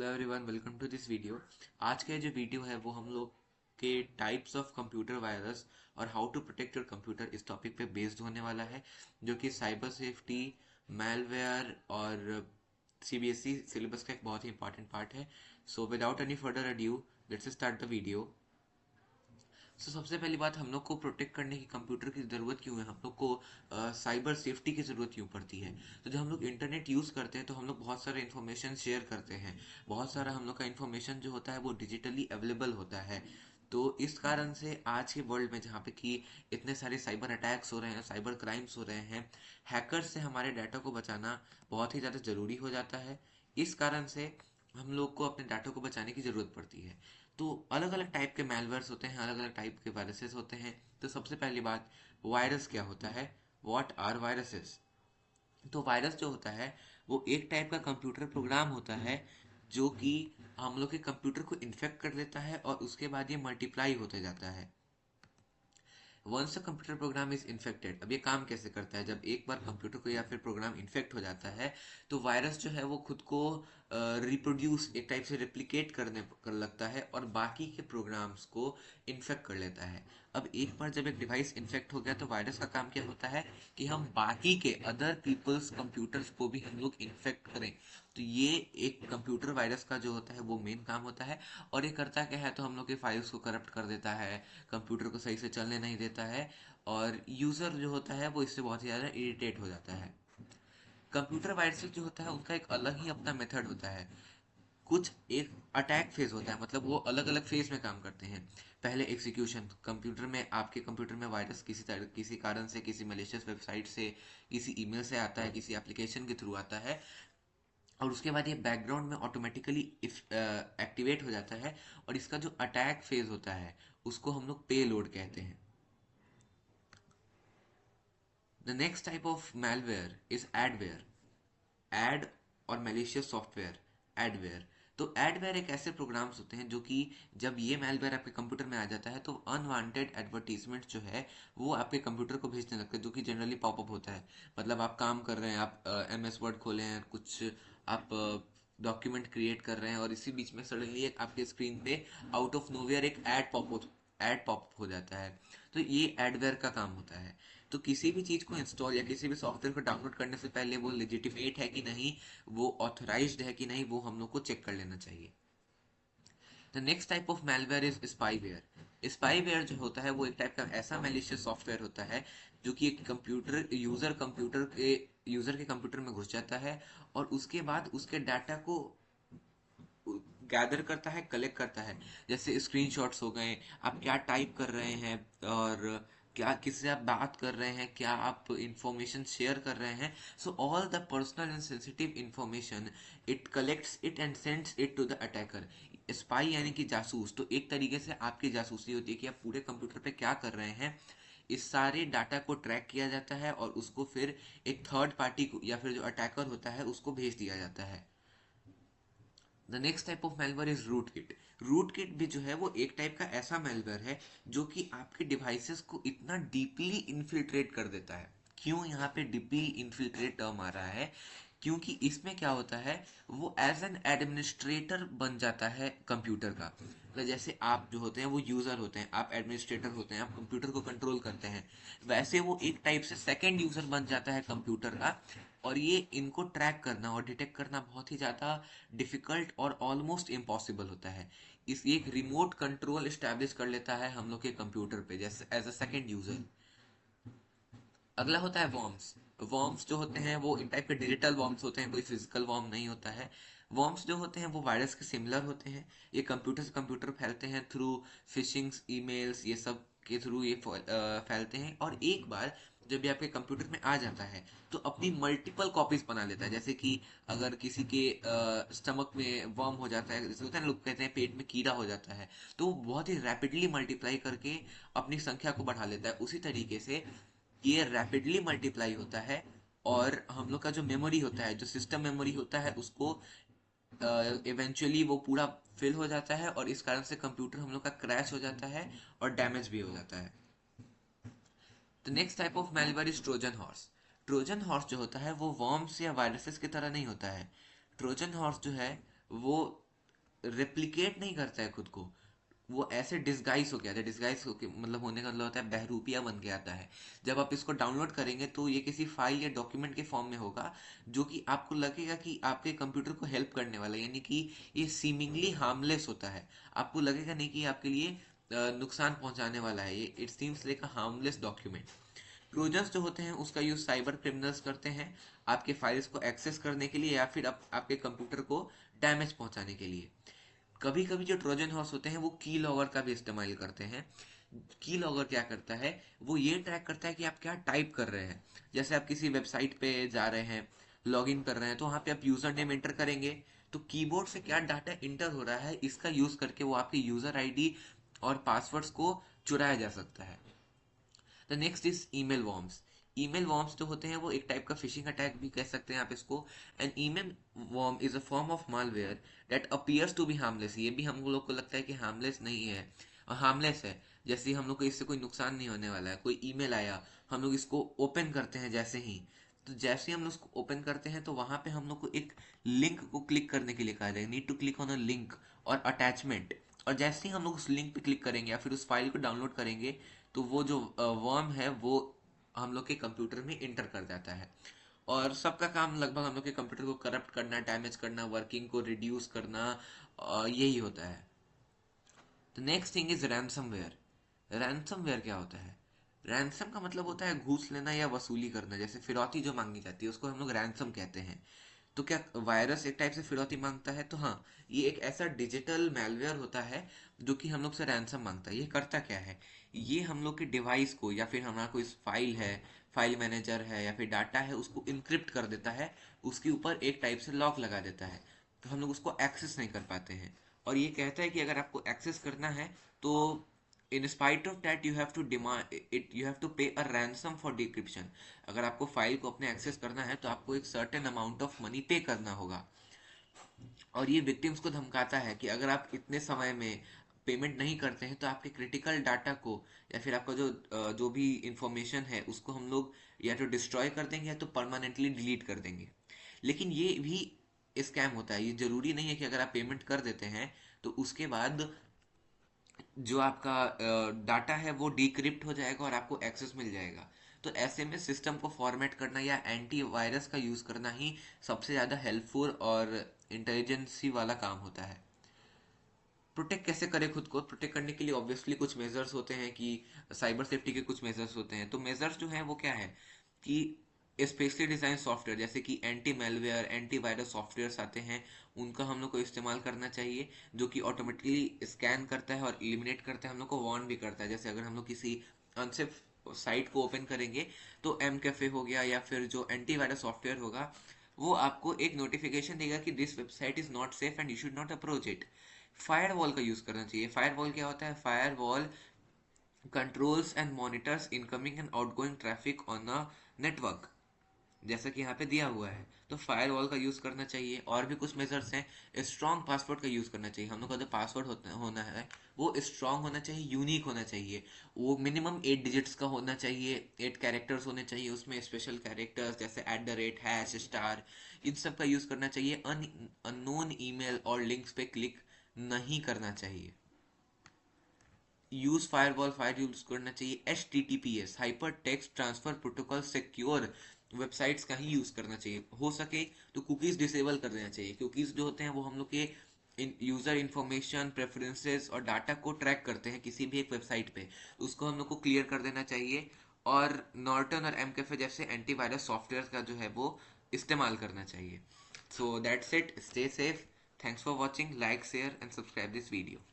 Hello everyone, welcome to this video. आज का जो वीडियो है वो हम लोग के टाइप्स ऑफ कंप्यूटर वायरस और how to protect your computer इस टॉपिक पे बेस्ड होने वाला है, जो कि साइबर सेफ्टी, मैलवेयर और सीबीएसई सिलेबस का एक बहुत ही इंपॉर्टेंट पार्ट है। So without any further adieu, let's start the video. सबसे पहली बात, हम लोग को प्रोटेक्ट करने की कंप्यूटर की ज़रूरत क्यों है, हम लोग को साइबर सेफ्टी की ज़रूरत क्यों पड़ती है। तो जब हम लोग इंटरनेट यूज़ करते हैं तो हम लोग बहुत सारे इन्फॉर्मेशन शेयर करते हैं। बहुत सारा हम लोग का इन्फॉर्मेशन जो होता है वो डिजिटली अवेलेबल होता है। तो इस कारण से आज के वर्ल्ड में जहाँ पे कि इतने सारे साइबर अटैक्स हो रहे हैं, साइबर क्राइम्स हो रहे हैं, हैकर्स से हमारे डाटा को बचाना बहुत ही ज़्यादा ज़रूरी हो जाता है। इस कारण से हम लोग को अपने डाटा को बचाने की ज़रूरत पड़ती है। तो अलग अलग टाइप के मैलवेयर्स होते हैं, अलग अलग टाइप के वायरसेस होते हैं। तो सबसे पहली बात, वायरस क्या होता है, व्हाट आर वायरसेस। तो वायरस जो होता है वो एक टाइप का कंप्यूटर प्रोग्राम होता है जो कि हम लोग के कंप्यूटर को इन्फेक्ट कर लेता है और उसके बाद ये मल्टीप्लाई होते जाता है। Once a computer program is infected, अब ये काम कैसे करता है, जब एक बार कंप्यूटर को या फिर प्रोग्राम इन्फेक्ट हो जाता है तो वायरस जो है वो खुद को रिप्रोड्यूस, एक टाइप से रिप्लिकेट करने कर लगता है और बाकी के प्रोग्राम्स को इन्फेक्ट कर लेता है। अब एक बार जब एक डिवाइस इन्फेक्ट हो गया तो वायरस का काम क्या होता है कि हम बाकी के अदर पीपल्स कंप्यूटर्स को भी हम लोग इन्फेक्ट करें। तो ये एक कंप्यूटर वायरस का जो होता है वो मेन काम होता है। और ये करता क्या है, तो हम लोग के फाइल्स को करप्ट कर देता है, कंप्यूटर को सही से चलने नहीं देता है और यूज़र जो होता है वो इससे बहुत ही ज़्यादा इरिटेट हो जाता है। कंप्यूटर वायरसेस जो होता है उनका एक अलग ही अपना मेथड होता है। कुछ एक अटैक फेज होता है, मतलब वो अलग अलग फेज में काम करते हैं। पहले एग्जीक्यूशन, कंप्यूटर में, आपके कंप्यूटर में वायरस किसी कारण से, किसी मलिशियस वेबसाइट से, किसी ईमेल से आता है, किसी एप्लीकेशन के थ्रू आता है और उसके बाद ये बैकग्राउंड में ऑटोमेटिकली एक्टिवेट हो जाता है। और इसका जो अटैक फेज होता है उसको हम लोग पे लोड कहते हैं। The next type of malware is adware. Ad और malicious सॉफ्टवेयर, एडवेयर। तो एडवेयर एक ऐसे प्रोग्राम्स होते हैं जो कि जब ये malware आपके कंप्यूटर में आ जाता है तो अनवांटेड एडवर्टीजमेंट जो है वो आपके कंप्यूटर को भेजने लगता है, जो कि जनरली पॉपअप होता है। मतलब आप काम कर रहे हैं, आप एम एस वर्ड खोले हैं, कुछ आप डॉक्यूमेंट क्रिएट कर रहे हैं और इसी बीच में सडनली एक आपके स्क्रीन पे आउट ऑफ नोवेयर एक ऐड पॉप हो जाता है। तो ये एडवेयर का काम होता है। तो किसी भी चीज़ को इंस्टॉल या किसी भी सॉफ्टवेयर को डाउनलोड करने से पहले वो लेजिटिमेट है कि नहीं, वो ऑथराइज्ड है कि नहीं, वो हम लोग को चेक कर लेना चाहिए। The next type of malware is spyware. Spyware जो होता है वो एक टाइप का ऐसा मैलिशियस सॉफ्टवेयर होता है जो कि एक यूजर के कंप्यूटर में घुस जाता है और उसके बाद उसके डाटा को गैदर करता है, कलेक्ट करता है। जैसे स्क्रीनशॉट्स हो गए, आप क्या टाइप कर रहे हैं और क्या किससे आप बात कर रहे हैं, क्या आप इंफॉर्मेशन शेयर कर रहे हैं। So all the personal and sensitive information it collects it and sends it to the attacker. Spy यानी कि जासूस, तो एक तरीके से आपकी जासूसी होती है कि आप पूरे कंप्यूटर पे क्या कर रहे हैं। इस सारे डाटा को ट्रैक किया जाता है और उसको फिर एक थर्ड पार्टी को या फिर जो अटैकर होता है उसको भेज दिया जाता है। The next type of malware is root kit. Root kit भी जो है वो एक टाइप का ऐसा मेलवेयर है जो कि आपके डिवाइसेस को इतना डीपली इन्फिल्ट्रेट कर देता है। क्यों यहाँ पे डीपली इन्फिल्ट्रेट टर्म आ रहा है, क्योंकि इसमें क्या होता है, वो एज एन एडमिनिस्ट्रेटर बन जाता है कंप्यूटर का। मतलब जैसे आप जो होते हैं वो यूजर होते हैं, आप एडमिनिस्ट्रेटर होते हैं, आप कंप्यूटर को कंट्रोल करते हैं, वैसे वो एक टाइप से सेकंड यूजर बन जाता है कंप्यूटर का। और ये इनको ट्रैक करना और डिटेक्ट करना बहुत ही ज़्यादा डिफिकल्ट और ऑलमोस्ट इम्पॉसिबल होता है। इस एक रिमोट कंट्रोल इस्टेब्लिश कर लेता है हम लोग के कंप्यूटर पे, जैसे एज अ सेकेंड यूजर। अगला होता है वॉर्म्स। वॉर्म्स जो होते हैं वो एक टाइप के डिजिटल वॉर्म्स होते हैं, कोई फिजिकल वॉर्म नहीं होता है। वॉर्म्स जो होते हैं वो वायरस के सिमिलर होते हैं। ये कंप्यूटर से कंप्यूटर फैलते हैं थ्रू फिशिंग्स, ईमेल्स, ये सब के थ्रू ये फैलते हैं। और एक बार जब ये आपके कंप्यूटर में आ जाता है तो अपनी मल्टीपल कॉपीज बना लेता है। जैसे कि अगर किसी के स्टमक में वर्म हो जाता है, जैसे होता है ना, लोग कहते हैं पेट में कीड़ा हो जाता है, तो वो बहुत ही रैपिडली मल्टीप्लाई करके अपनी संख्या को बढ़ा लेता है। उसी तरीके से ये रैपिडली मल्टीप्लाई होता है और हम लोग का जो मेमोरी होता है, जो सिस्टम मेमोरी होता है, उसको इवेंचुअली वो पूरा फिल हो जाता है और इस कारण से कंप्यूटर हम लोग का क्रैश हो जाता है और डैमेज भी हो जाता है। The next type of malware is Trojan horse. Trojan horse जो होता है वो वर्म्स या वायरसेस की तरह नहीं होता है। ट्रोजन हॉर्स जो है वो रेप्लिकेट नहीं करता है खुद को, वो ऐसे डिस्गाइज हो गया था। डिस्गाइज हो के मतलब होने का मतलब होता है बहरूपिया बन के आता है। जब आप इसको डाउनलोड करेंगे तो ये किसी फाइल या डॉक्यूमेंट के फॉर्म में होगा, जो कि आपको लगेगा कि आपके कंप्यूटर को हेल्प करने वाला है, यानी कि ये सीमिंगली हार्मलेस होता है। आपको लगेगा नहीं कि आपके लिए नुकसान पहुंचाने वाला है, ये it seems like a harmless document. Trojans जो होते हैं उसका यूज साइबर क्रिमिनल्स करते हैं आपके फाइल्स को एक्सेस करने के लिए, या फिर आपके कंप्यूटर को डैमेज पहुंचाने के लिए। कभी कभी जो ट्रोजन हॉर्स होते हैं वो की लॉगर का भी इस्तेमाल करते हैं। की लॉगर क्या करता है, वो ये ट्रैक करता है कि आप क्या टाइप कर रहे हैं। जैसे आप किसी वेबसाइट पे जा रहे हैं, लॉग इन कर रहे हैं, तो वहां पे आप यूजर नेम एंटर करेंगे, तो कीबोर्ड से क्या डाटा इंटर हो रहा है इसका यूज करके वो आपके यूजर आईडी और पासवर्ड्स को चुराया जा सकता है। The next is email worms. Email worms जो होते हैं वो एक टाइप का फिशिंग अटैक भी कह सकते हैं आप इसको। An email worm is a form of malware that appears to be harmless. ये भी हम लोग को लगता है कि हार्मलेस नहीं है, और हार्मलेस है। जैसे हम लोग को इससे कोई नुकसान नहीं होने वाला है। कोई ईमेल आया, हम लोग इसको ओपन करते हैं जैसे ही, तो जैसे ही हम लोग उसको ओपन करते हैं तो वहां पे हम लोग को एक लिंक को क्लिक करने के लिए कहा जाएगा, need to click on a link और अटैचमेंट। और जैसे ही हम लोग उस लिंक पे क्लिक करेंगे या फिर उस फाइल को डाउनलोड करेंगे, तो वो जो वर्म है वो हम लोग के कंप्यूटर में इंटर कर जाता है। और सबका काम लगभग हम लोग के कंप्यूटर को करप्ट करना, डैमेज करना, वर्किंग को रिड्यूस करना, यही होता है। The next thing is ransomware. Ransomware क्या होता है? रैंसम का मतलब होता है घूस लेना या वसूली करना, जैसे फिरौती जो मांगी जाती है उसको हम लोग रैंसम कहते हैं। तो क्या वायरस एक टाइप से फिरौती मांगता है? तो हाँ, ये एक ऐसा डिजिटल मैलवेयर होता है जो कि हम लोग से रैंसम मांगता है। ये करता क्या है, ये हम लोग के डिवाइस को या फिर हमारा कोई फाइल है, फाइल मैनेजर है या फिर डाटा है, उसको इनक्रिप्ट कर देता है, उसके ऊपर एक टाइप से लॉक लगा देता है, तो हम लोग उसको एक्सेस नहीं कर पाते हैं। और ये कहता है कि अगर आपको एक्सेस करना है तो in spite of that you have to demand it, you have to pay a ransom for decryption. अगर आपको फाइल को अपने एक्सेस करना है तो आपको एक सर्टेन अमाउंट ऑफ मनी पे करना होगा। और ये विक्टिम्स को धमकाता है कि अगर आप इतने समय में पेमेंट नहीं करते हैं तो आपके क्रिटिकल डाटा को या फिर आपका जो भी इंफॉर्मेशन है उसको हम लोग या तो डिस्ट्रॉय कर देंगे या तो परमानेंटली डिलीट कर देंगे। लेकिन ये भी स्कैम होता है। ये जरूरी नहीं है कि अगर आप पेमेंट कर देते हैं तो उसके बाद जो आपका डाटा है वो डिक्रिप्ट हो जाएगा और आपको एक्सेस मिल जाएगा। तो ऐसे में सिस्टम को फॉर्मेट करना या एंटीवायरस का यूज करना ही सबसे ज़्यादा हेल्पफुल और इंटेलिजेंसी वाला काम होता है। प्रोटेक्ट कैसे करें खुद को? प्रोटेक्ट करने के लिए ऑब्वियसली कुछ मेजर्स होते हैं, कि साइबर सेफ्टी के कुछ मेजर्स होते हैं। तो मेजर्स जो हैं वो क्या है कि स्पेशली डिजाइन सॉफ्टवेयर जैसे कि anti malware, anti virus softwares आते हैं, उनका हम लोग को इस्तेमाल करना चाहिए, जो कि ऑटोमेटिकली स्कैन करता है और इलिमिनेट करता है, हम लोग को वार्न भी करता है। जैसे अगर हम लोग किसी अनसेफ साइट को ओपन करेंगे तो एम कैफे हो गया या फिर जो एंटी वायरस सॉफ्टवेयर होगा वो आपको एक नोटिफिकेशन देगा कि this website is not safe and you should not approach it. Firewall का यूज करना चाहिए। फायरवॉल क्या होता है? Firewall controls and monitors incoming and outgoing traffic on a network, जैसा कि यहाँ पे दिया हुआ है। तो फायरवॉल का यूज करना चाहिए। और भी कुछ मेजर्स हैं। स्ट्रॉन्ग पासवर्ड का यूज करना चाहिए। हम लोग का जो पासवर्ड होना है वो स्ट्रॉन्ग होना चाहिए, यूनिक होना चाहिए। वो मिनिमम 8 डिजिट्स का होना चाहिए, 8 कैरेक्टर्स होने चाहिए उसमें। स्पेशल कैरेक्टर्स जैसे @ हैश स्टार, इन सब का यूज करना चाहिए। अननोन ईमेल और लिंक्स पे क्लिक नहीं करना चाहिए। यूज फायरवॉल फायर यूज करना चाहिए। HTTPS, hyper text transfer protocol, secure websites का ही यूज करना चाहिए। हो सके तो कुकीज डिसेबल कर देना चाहिए। कुकीज जो होते हैं वो हम लोग के यूजर इंफॉर्मेशन, प्रेफरेंसेस और डाटा को ट्रैक करते हैं किसी भी एक वेबसाइट पे, उसको हम लोग को क्लियर कर देना चाहिए। और नॉर्टन और एमकेफे जैसे एंटीवायरस सॉफ्टवेयर का जो है वो इस्तेमाल करना चाहिए। So that's it, stay safe, thanks for watching, like share and subscribe this video.